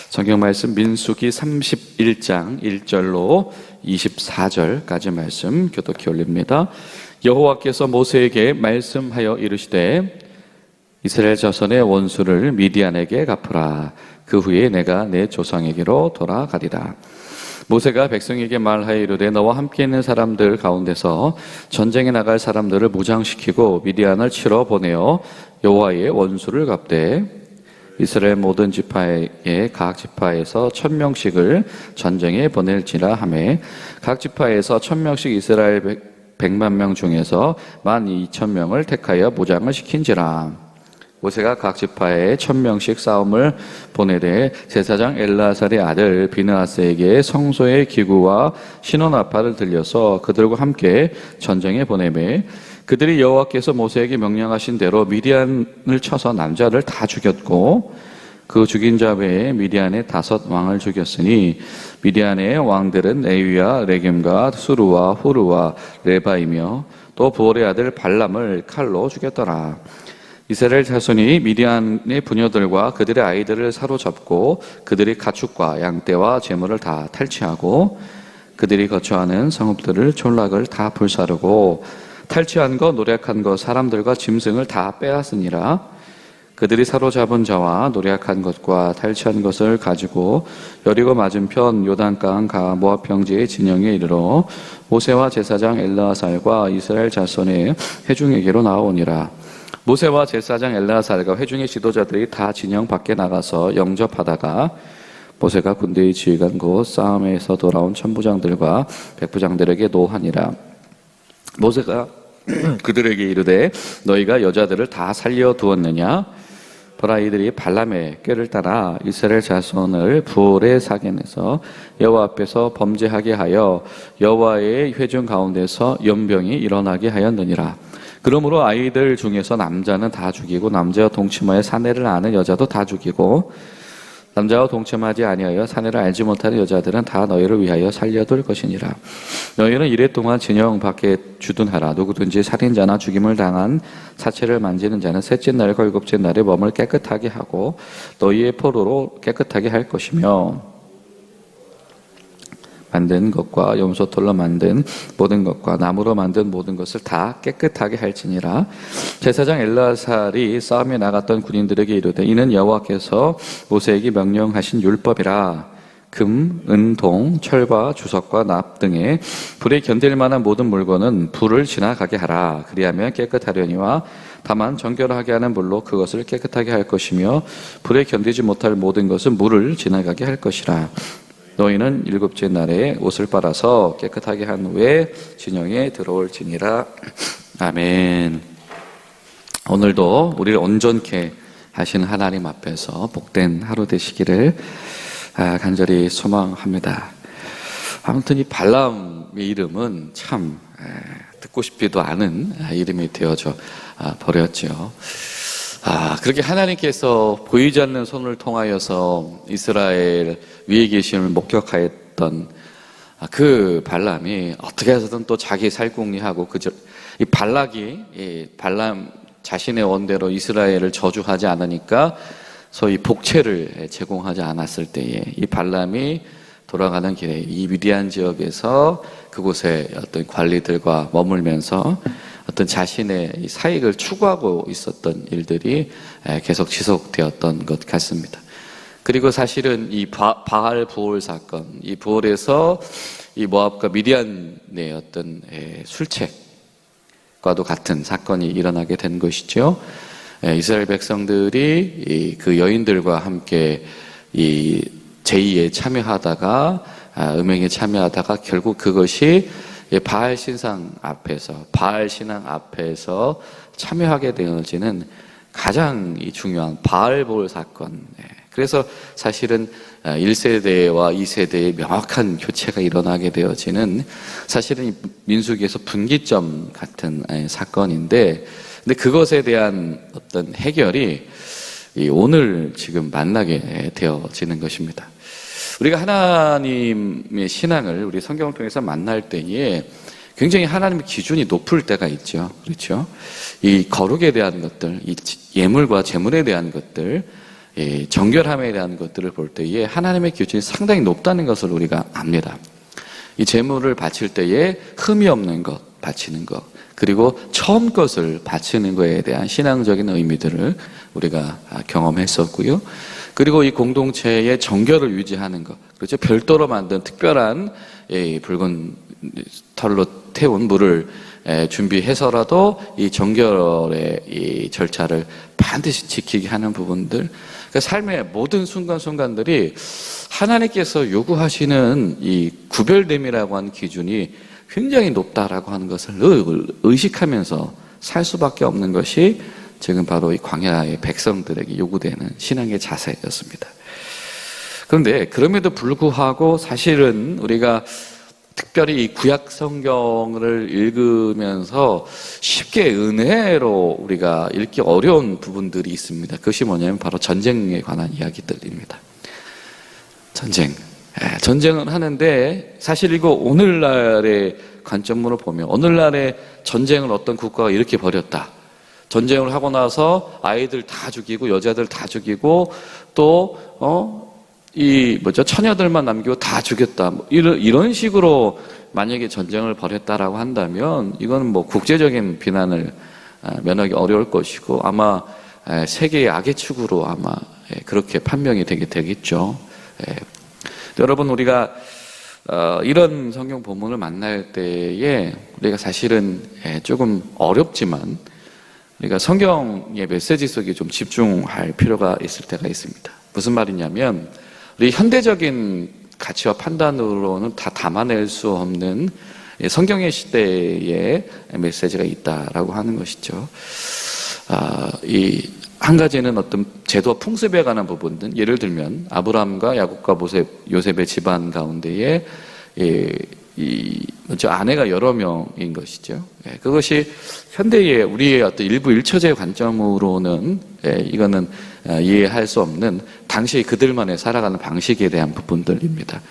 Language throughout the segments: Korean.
성경 말씀 민수기 31장 1절로 24절까지 말씀 교독해 올립니다. 여호와께서 모세에게 말씀하여 이르시되 이스라엘 자손의 원수를 미디안에게 갚으라. 그 후에 내가 내 조상에게로 돌아가리라. 모세가 백성에게 말하여 이르되 너와 함께 있는 사람들 가운데서 전쟁에 나갈 사람들을 무장시키고 미디안을 치러 보내어 여호와의 원수를 갚되 이스라엘 모든 지파의 각 지파에서 1000명씩을 전쟁에 보낼지라 하매 각 지파에서 1000명씩 이스라엘 100만 명 중에서 12,000명을 택하여 무장을 시킨지라. 모세가 각 지파에 1000명씩 싸움을 보내되 제사장 엘르아살의 아들 비느하스에게 성소의 기구와 신원아파를 들려서 그들과 함께 전쟁에 보내매 그들이 여호와께서 모세에게 명령하신 대로 미디안을 쳐서 남자를 다 죽였고 그 죽인 자 외에 미디안의 5 왕을 죽였으니 미디안의 왕들은 에위와 레겜과 수루와 후르와 레바이며 또 부올의 아들 발람을 칼로 죽였더라. 이스라엘 자손이 미디안의 부녀들과 그들의 아이들을 사로잡고 그들이 가축과 양떼와 재물을 다 탈취하고 그들이 거처하는 성읍들을 졸락을 다 불사르고 탈취한 것, 노략한 것, 사람들과 짐승을 다 빼앗으니라. 그들이 사로잡은 자와 노략한 것과 탈취한 것을 가지고 여리고 맞은편 요단강 가 모압 평지의 진영에 이르러 모세와 제사장 엘르아살과 이스라엘 자손의 회중에게로 나오니라. 모세와 제사장 엘르아살과 회중의 지도자들이 다 진영 밖에 나가서 영접하다가 모세가 군대의 지휘관 곧 싸움에서 돌아온 천부장들과 백부장들에게 노하니라. 모세가 그들에게 이르되 너희가 여자들을 다 살려두었느냐? 보라 이들이 발람의 꾀를 따라 이스라엘 자손을 부올의 사겐에서 여호와 앞에서 범죄하게 하여 여호와의 회중 가운데서 연병이 일어나게 하였느니라. 그러므로 아이들 중에서 남자는 다 죽이고 남자와 동침하여 사내를 아는 여자도 다 죽이고 남자와 동침하지 아니하여 사내를 알지 못하는 여자들은 다 너희를 위하여 살려둘 것이니라. 너희는 이래 동안 진영 밖에 주둔하라. 누구든지 살인자나 죽임을 당한 사체를 만지는 자는 셋째 날과 일곱째 날에 몸을 깨끗하게 하고 너희의 포로로 깨끗하게 할 것이며 만든 것과 염소털로 만든 모든 것과 나무로 만든 모든 것을 다 깨끗하게 할지니라. 제사장 엘르아살이 싸움에 나갔던 군인들에게 이르되 이는 여호와께서 모세에게 명령하신 율법이라. 금, 은, 동, 철과 주석과 납 등의 불에 견딜 만한 모든 물건은 불을 지나가게 하라. 그리하면 깨끗하려니와 다만 정결하게 하는 불로 그것을 깨끗하게 할 것이며 불에 견디지 못할 모든 것은 물을 지나가게 할 것이라. 너희는 일곱째 날에 옷을 빨아서 깨끗하게 한 후에 진영에 들어올지니라. 아멘. 오늘도 우리를 온전케 하신 하나님 앞에서 복된 하루 되시기를 간절히 소망합니다. 아무튼 이 발람의 이름은 참 듣고 싶지도 않은 이름이 되어져 버렸죠. 그렇게 하나님께서 보이지 않는 손을 통하여서 이스라엘 위에 계심을 목격하였던 그 발람이 어떻게 해서든 또 자기 살궁리하고 이 발람 자신의 원대로 이스라엘을 저주하지 않으니까 소위 복채를 제공하지 않았을 때에 이 발람이 돌아가는 길에 이 미디안 지역에서 그곳에 어떤 관리들과 머물면서 어떤 자신의 사익을 추구하고 있었던 일들이 계속 지속되었던 것 같습니다. 그리고 사실은 이 바알 부올 사건, 이 부올에서 이 모압과 미디안의 어떤 술책과도 같은 사건이 일어나게 된 것이죠. 이스라엘 백성들이 그 여인들과 함께 이 제의에 참여하다가 음행에 참여하다가 결국 그것이 바알 신상 앞에서 바알 신앙 앞에서 참여하게 되어지는 가장 중요한 바알 부올 사건. 그래서 사실은 1세대와 2세대의 명확한 교체가 일어나게 되어지는 사실은 민수기에서 분기점 같은 사건인데, 근데 그것에 대한 어떤 해결이 오늘 지금 만나게 되어지는 것입니다. 우리가 하나님의 신앙을 우리 성경을 통해서 만날 때에 굉장히 하나님의 기준이 높을 때가 있죠. 그렇죠? 이 거룩에 대한 것들, 이 예물과 제물에 대한 것들, 이 정결함에 대한 것들을 볼 때에 하나님의 기준이 상당히 높다는 것을 우리가 압니다. 이 제물을 바칠 때에 흠이 없는 것 바치는 것, 그리고 처음 것을 바치는 것에 대한 신앙적인 의미들을 우리가 경험했었고요. 그리고 이 공동체의 정결을 유지하는 것, 그렇죠? 별도로 만든 특별한 붉은 털로 태운 물을 준비해서라도 이 정결의 이 절차를 반드시 지키게 하는 부분들, 그러니까 삶의 모든 순간순간들이 하나님께서 요구하시는 이 구별됨이라고 하는 기준이 굉장히 높다라고 하는 것을 의식하면서 살 수밖에 없는 것이 지금 바로 이 광야의 백성들에게 요구되는 신앙의 자세였습니다. 그런데 그럼에도 불구하고 사실은 우리가 특별히 이 구약 성경을 읽으면서 쉽게 은혜로 우리가 읽기 어려운 부분들이 있습니다. 그것이 뭐냐면 바로 전쟁에 관한 이야기들입니다. 전쟁을 하는데 사실 이거 오늘날의 관점으로 보면 오늘날의 전쟁을 어떤 국가가 이렇게 벌였다. 전쟁을 하고 나서 아이들 다 죽이고 여자들 다 죽이고 또 처녀들만 남기고 다 죽였다. 이런 식으로 만약에 전쟁을 벌였다라고 한다면 이건 뭐 국제적인 비난을 면하기 어려울 것이고 아마 세계의 악의 축으로 아마 그렇게 판명이 되겠죠. 여러분, 우리가 이런 성경 본문을 만날 때에 우리가 사실은 조금 어렵지만 우리가 성경의 메시지 속에 좀 집중할 필요가 있을 때가 있습니다. 무슨 말이냐면 우리 현대적인 가치와 판단으로는 다 담아낼 수 없는 성경의 시대의 메시지가 있다라고 하는 것이죠. 이 한 가지는 어떤 제도와 풍습에 관한 부분들, 예를 들면 아브라함과 야곱과 요셉의 집안 가운데에 먼저 아내가 여러 명인 것이죠. 그것이 현대의 우리의 어떤 일부 일처제 관점으로는 이거는 이해할 수 없는 당시 그들만의 살아가는 방식에 대한 부분들입니다.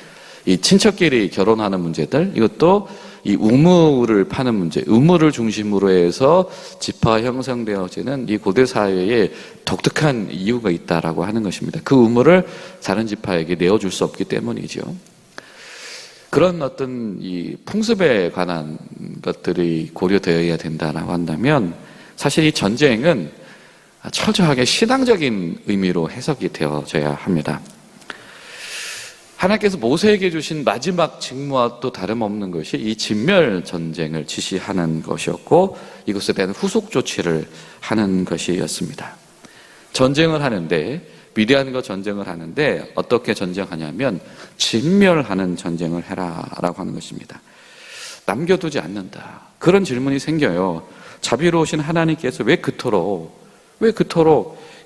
이 친척끼리 결혼하는 문제들, 이것도 이 우물을 파는 문제, 우물을 중심으로 해서 지파 형성되어지는 이 고대 사회에 독특한 이유가 있다라고 하는 것입니다. 그 우물을 다른 지파에게 내어줄 수 없기 때문이죠. 그런 어떤 이 풍습에 관한 것들이 고려되어야 된다라고 한다면 사실 이 전쟁은 철저하게 신앙적인 의미로 해석이 되어져야 합니다. 하나님께서 모세에게 주신 마지막 직무와 또 다름없는 것이 이 진멸 전쟁을 지시하는 것이었고 이것에 대한 후속 조치를 하는 것이었습니다. 전쟁을 하는데 미디안과 전쟁을 하는데 어떻게 전쟁하냐면 진멸하는 전쟁을 해라라고 하는 것입니다. 남겨두지 않는다. 그런 질문이 생겨요. 자비로우신 하나님께서 왜 그토록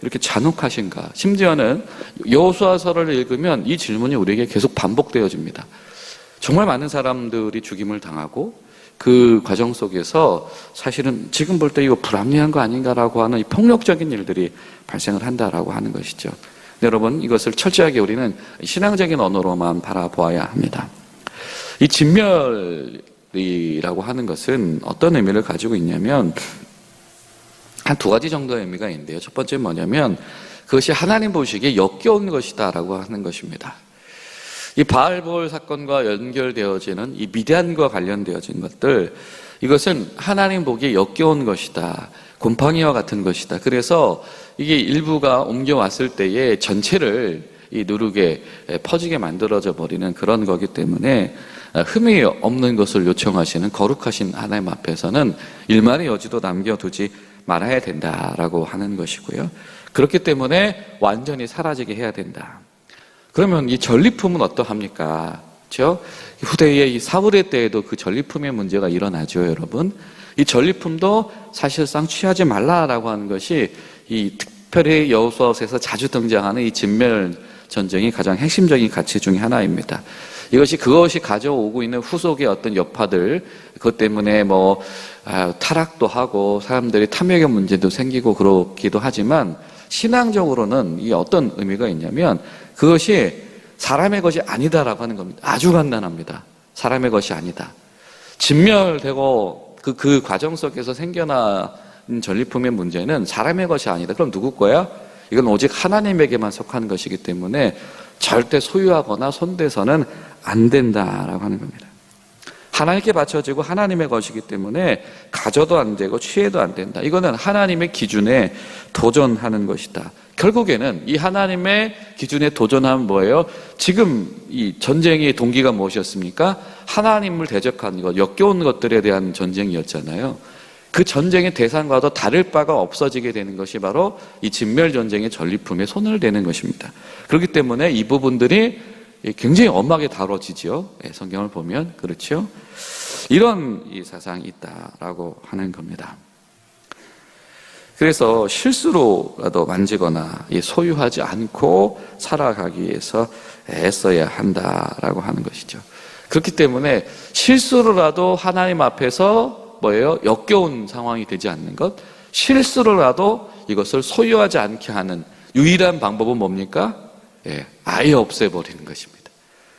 이렇게 잔혹하신가? 심지어는 여호수아서를 읽으면 이 질문이 우리에게 계속 반복되어집니다. 정말 많은 사람들이 죽임을 당하고 그 과정 속에서 사실은 지금 볼 때 이거 불합리한 거 아닌가라고 하는 이 폭력적인 일들이 발생을 한다라고 하는 것이죠. 여러분, 이것을 철저하게 우리는 신앙적인 언어로만 바라보아야 합니다. 이 진멸이라고 하는 것은 어떤 의미를 가지고 있냐면 한 두 가지 정도의 의미가 있는데요. 첫 번째는 뭐냐면 그것이 하나님 보시기에 역겨운 것이다라고 하는 것입니다. 이 바알볼 사건과 연결되어지는 이 미디안과 관련되어진 것들, 이것은 하나님 보기에 역겨운 것이다. 곰팡이와 같은 것이다. 그래서 이게 일부가 옮겨왔을 때에 전체를 이 누르게 퍼지게 만들어져 버리는 그런 거기 때문에 흠이 없는 것을 요청하시는 거룩하신 하나님 앞에서는 일말의 여지도 남겨두지 말아야 된다라고 하는 것이고요. 그렇기 때문에 완전히 사라지게 해야 된다. 그러면 이 전리품은 어떠합니까? 그렇죠? 후대의 이 사울의 때에도 그 전리품의 문제가 일어나죠, 여러분. 이 전리품도 사실상 취하지 말라라고 하는 것이 이 특별히 여호수아서에서 자주 등장하는 이 진멸 전쟁이 가장 핵심적인 가치 중에 하나입니다. 그것이 가져오고 있는 후속의 어떤 여파들, 그것 때문에 타락도 하고 사람들이 탐욕의 문제도 생기고 그렇기도 하지만 신앙적으로는 이 어떤 의미가 있냐면 그것이 사람의 것이 아니다라고 하는 겁니다. 아주 간단합니다. 사람의 것이 아니다. 진멸되고 그 과정 속에서 생겨난 전리품의 문제는 사람의 것이 아니다. 그럼 누구 거야? 이건 오직 하나님에게만 속한 것이기 때문에 절대 소유하거나 손대서는 안 된다라고 하는 겁니다. 하나님께 바쳐지고 하나님의 것이기 때문에 가져도 안 되고 취해도 안 된다. 이거는 하나님의 기준에 도전하는 것이다. 결국에는 이 하나님의 기준에 도전하면 뭐예요? 지금 이 전쟁의 동기가 무엇이었습니까? 하나님을 대적하는 것, 역겨운 것들에 대한 전쟁이었잖아요. 그 전쟁의 대상과도 다를 바가 없어지게 되는 것이 바로 이 진멸전쟁의 전리품에 손을 대는 것입니다. 그렇기 때문에 이 부분들이 굉장히 엄하게 다뤄지죠. 성경을 보면. 그렇죠? 이런 이 사상이 있다라고 하는 겁니다. 그래서 실수로라도 만지거나 소유하지 않고 살아가기 위해서 애써야 한다라고 하는 것이죠. 그렇기 때문에 실수로라도 하나님 앞에서 뭐예요? 역겨운 상황이 되지 않는 것, 실수로라도 이것을 소유하지 않게 하는 유일한 방법은 뭡니까? 아예 없애버리는 것입니다.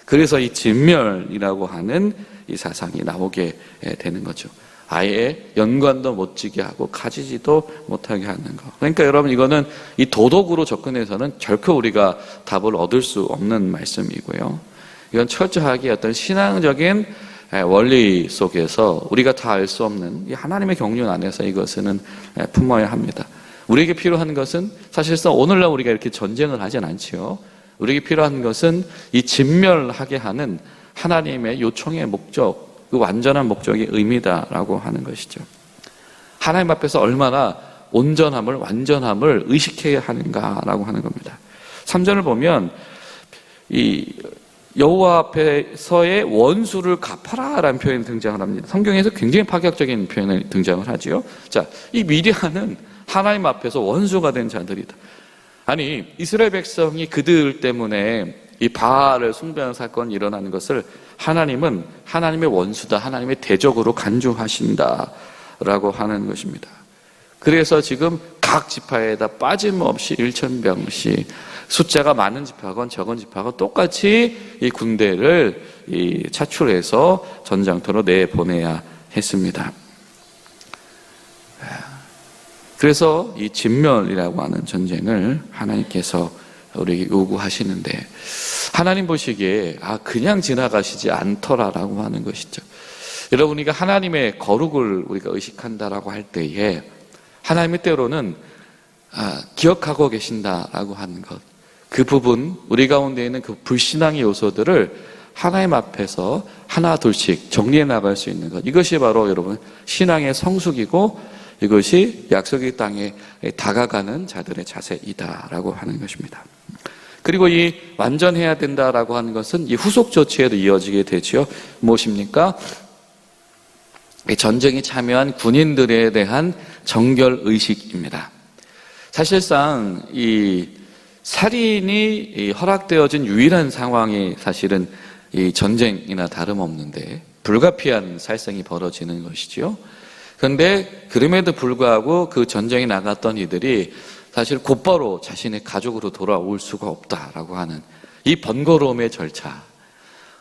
그래서 이 진멸이라고 하는 이 사상이 나오게 되는 거죠. 아예 연관도 못 지게 하고 가지지도 못하게 하는 거. 그러니까 여러분, 이거는 이 도덕으로 접근해서는 결코 우리가 답을 얻을 수 없는 말씀이고요. 이건 철저하게 어떤 신앙적인 원리 속에서 우리가 다 알 수 없는 이 하나님의 경륜 안에서 이것은 품어야 합니다. 우리에게 필요한 것은 사실상 오늘날 우리가 이렇게 전쟁을 하진 않지요. 우리에게 필요한 것은 이 진멸하게 하는 하나님의 요청의 목적, 그 완전한 목적의 의미다라고 하는 것이죠. 하나님 앞에서 얼마나 온전함을, 완전함을 의식해야 하는가라고 하는 겁니다. 3절을 보면 이 여호와 앞에서의 원수를 갚아라라는 표현이 등장을 합니다. 성경에서 굉장히 파격적인 표현이 등장을 하지요. 자, 이 미디안은 하나님 앞에서 원수가 된 자들이다. 아니, 이스라엘 백성이 그들 때문에 이 바알을 숭배하는 사건이 일어나는 것을 하나님은 하나님의 원수다, 하나님의 대적으로 간주하신다라고 하는 것입니다. 그래서 지금 각 지파에다 빠짐없이 1,000명씩 숫자가 많은 지파건 적은 지파건 똑같이 이 군대를 차출해서 전장터로 내보내야 했습니다. 그래서 이 진멸이라고 하는 전쟁을 하나님께서 우리에게 요구하시는데, 하나님 보시기에 그냥 지나가시지 않더라라고 하는 것이죠. 여러분, 우리가 하나님의 거룩을 우리가 의식한다라고 할 때에 하나님의 때로는 기억하고 계신다라고 하는 것, 그 부분, 우리 가운데 있는 그 불신앙의 요소들을 하나님 앞에서 하나 둘씩 정리해 나갈 수 있는 것, 이것이 바로 여러분 신앙의 성숙이고 이것이 약속의 땅에 다가가는 자들의 자세이다라고 하는 것입니다. 그리고 이 완전해야 된다라고 하는 것은 이 후속 조치에도 이어지게 되죠. 무엇입니까? 전쟁에 참여한 군인들에 대한 정결 의식입니다. 사실상 이 살인이 허락되어진 유일한 상황이 사실은 이 전쟁이나 다름없는데 불가피한 살생이 벌어지는 것이죠. 그런데 그럼에도 불구하고 그 전쟁에 나갔던 이들이 사실 곧바로 자신의 가족으로 돌아올 수가 없다라고 하는 이 번거로움의 절차.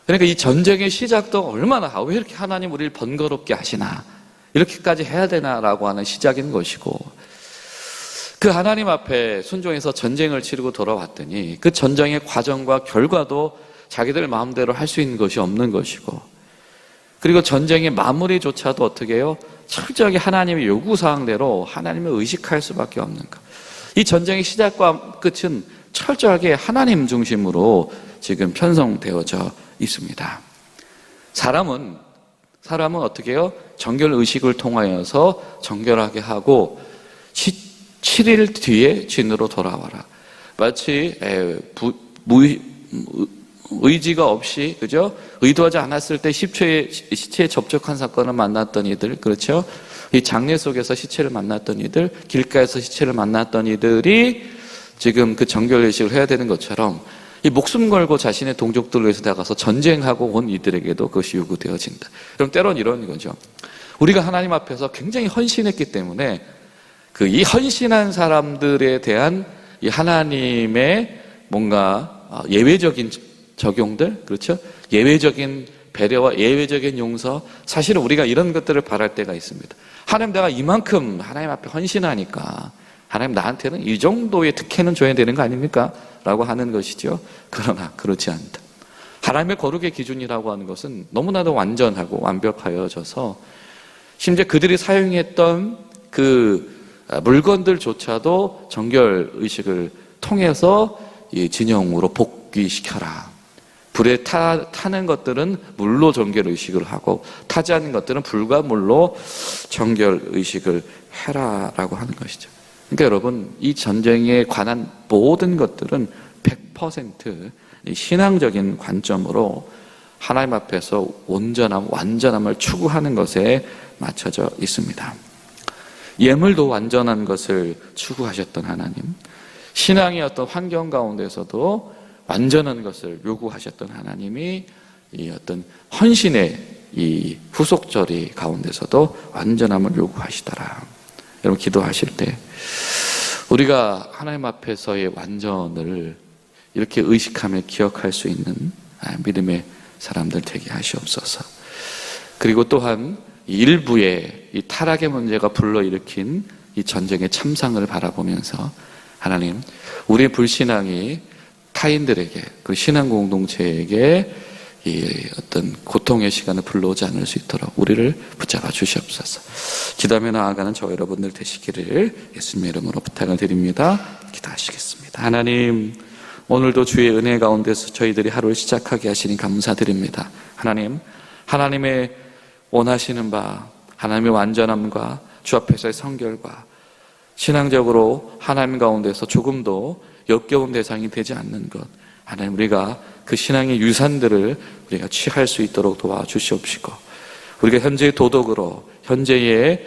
그러니까 이 전쟁의 시작도 얼마나 왜 이렇게 하나님 우리를 번거롭게 하시나, 이렇게까지 해야 되나라고 하는 시작인 것이고, 그 하나님 앞에 순종해서 전쟁을 치르고 돌아왔더니 그 전쟁의 과정과 결과도 자기들 마음대로 할 수 있는 것이 없는 것이고, 그리고 전쟁의 마무리조차도 어떻게 해요? 철저하게 하나님의 요구사항대로 하나님을 의식할 수밖에 없는 것. 이 전쟁의 시작과 끝은 철저하게 하나님 중심으로 지금 편성되어져 있습니다. 사람은 어떻게 해요? 정결 의식을 통하여서 정결하게 하고 7일 뒤에 진으로 돌아와라. 마치 의지가 없이, 그죠? 의도하지 않았을 때 시체에 접촉한 사건을 만났던 이들, 그렇죠? 이 장례 속에서 시체를 만났던 이들, 길가에서 시체를 만났던 이들이 지금 그 정결의식을 해야 되는 것처럼 이 목숨 걸고 자신의 동족들을 위해서 나가서 전쟁하고 온 이들에게도 그것이 요구되어진다. 그럼 때론 이런 거죠. 우리가 하나님 앞에서 굉장히 헌신했기 때문에 이 헌신한 사람들에 대한 이 하나님의 뭔가 예외적인 적용들, 그렇죠? 예외적인 배려와 예외적인 용서. 사실은 우리가 이런 것들을 바랄 때가 있습니다. 하나님, 내가 이만큼 하나님 앞에 헌신하니까 하나님 나한테는 이 정도의 특혜는 줘야 되는 거 아닙니까? 라고 하는 것이죠. 그러나 그렇지 않다. 하나님의 거룩의 기준이라고 하는 것은 너무나도 완전하고 완벽하여져서 심지어 그들이 사용했던 그 물건들조차도 정결의식을 통해서 이 진영으로 복귀시켜라. 불에 타는 것들은 물로 정결의식을 하고 타지 않는 것들은 불과 물로 정결의식을 해라라고 하는 것이죠. 그러니까 여러분, 이 전쟁에 관한 모든 것들은 100% 신앙적인 관점으로 하나님 앞에서 온전함, 완전함을 추구하는 것에 맞춰져 있습니다. 예물도 완전한 것을 추구하셨던 하나님, 신앙의 어떤 환경 가운데서도 완전한 것을 요구하셨던 하나님이 이 어떤 헌신의 이 후속절이 가운데서도 완전함을 요구하시더라. 여러분, 기도하실 때 우리가 하나님 앞에서의 완전을 이렇게 의식하며 기억할 수 있는 믿음의 사람들 되게 하시옵소서. 그리고 또한 일부의 이 타락의 문제가 불러일으킨 이 전쟁의 참상을 바라보면서 하나님, 우리의 불신앙이 타인들에게, 그 신앙 공동체에게 이 어떤 고통의 시간을 불러오지 않을 수 있도록 우리를 붙잡아 주시옵소서. 기도하며 나아가는 저 여러분들 되시기를 예수님의 이름으로 부탁을 드립니다. 기도하시겠습니다. 하나님, 오늘도 주의 은혜 가운데서 저희들이 하루를 시작하게 하시니 감사드립니다. 하나님, 하나님의 원하시는 바, 하나님의 완전함과 주 앞에서의 성결과 신앙적으로 하나님 가운데서 조금도 역겨운 대상이 되지 않는 것, 하나님, 우리가 그 신앙의 유산들을 우리가 취할 수 있도록 도와주시옵시고, 우리가 현재의 도덕으로, 현재의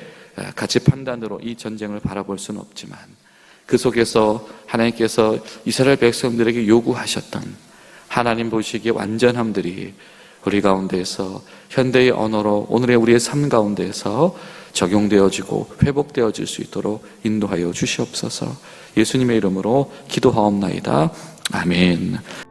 가치 판단으로 이 전쟁을 바라볼 수는 없지만 그 속에서 하나님께서 이스라엘 백성들에게 요구하셨던 하나님 보시기에 완전함들이 우리 가운데서 현대의 언어로 오늘의 우리의 삶 가운데서 적용되어지고 회복되어질 수 있도록 인도하여 주시옵소서. 예수님의 이름으로 기도하옵나이다. 아멘.